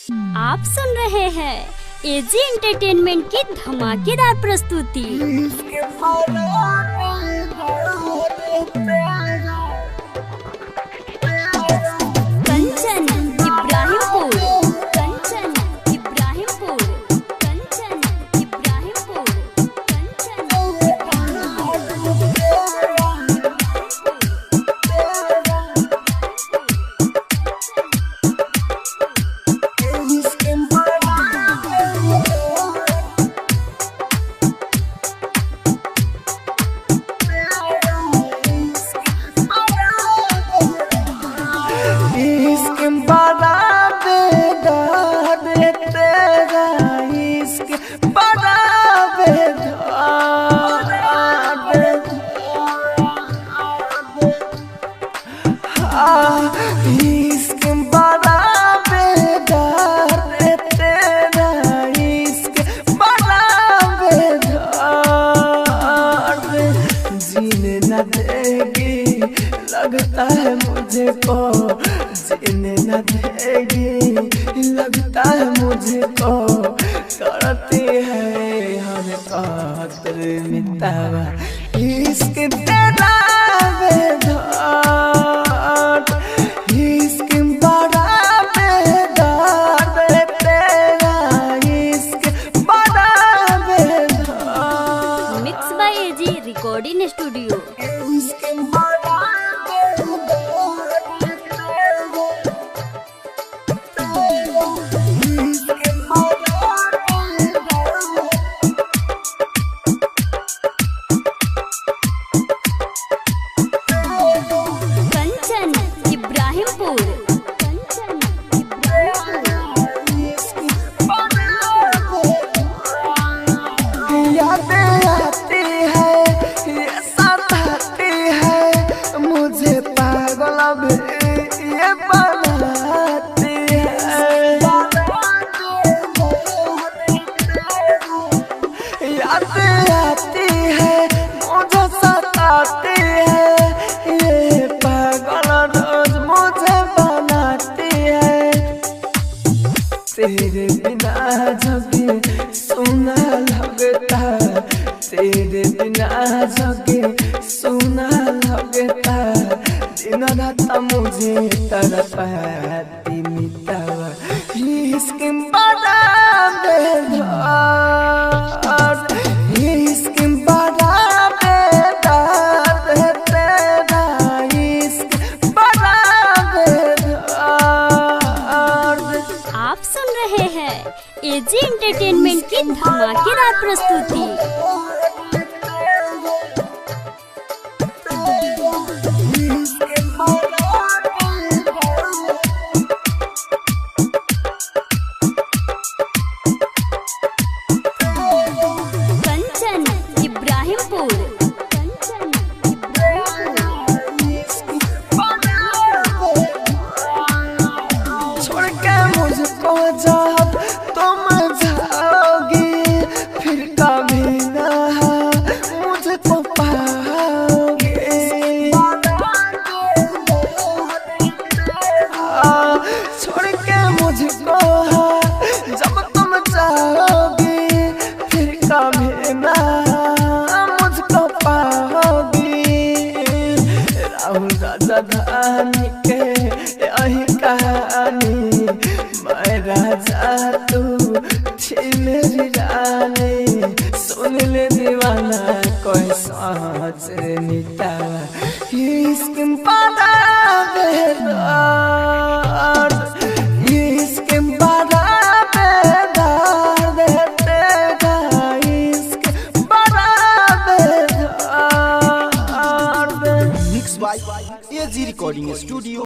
आप सुन रहे हैं एजी एंटरटेनमेंट की धमाकेदार प्रस्तुति। कंचन इब्राहिमपुर, कंचन इब्राहिमपुर, कंचन इब्राहिमपुर, कंचन लगता है मुझे को जीने न देगी, लगता है मुझे को करती है हर कातर मितावा इश्क तेरा बेदार, इश्क बड़ा बेदार तेरा, इश्क बड़ा बेदार। Mix by AG recording studio. Kanchan Ibrahimpur, Kanchan Ibrahimpur. यादें आती है ये सताती है मुझे पागल भी ये बनाती है, यादें आती है मुझे सताती है ये पागल रोज मुझे बनाती है। तेरे बिना जगे सुना लगता, तेरे बिना जगे सुना लगता, दिन रात मुझे तड़पाती मितावा इश्क बड़ा बेदार, इश्क बड़ा बेदार तेरा, इश्क बड़ा बेदार। आप सुन रहे हैं एजी एंटरटेनमेंट की धमाकेदार प्रस्तुति। कंचन इब्राहिमपुर, कंचन इब्राहिमपुर। छोड़ के मुझको जब तुम जाओगी फिर कभी ना मुझको पाओगे, छोड़ के मुझको जब तुम जाओगी फिर कभी ना मुझको पाओगी। राहुल राजा धानी के यही कहानी, मैं राजा तू थी मेरी रानी, सुन ले दीवाना कोई सोच नीता इश्क बड़ा बेदार, इश्क बड़ा बेदार तेरा, इश्क बड़ा बेदार। Mix by AG recording studio.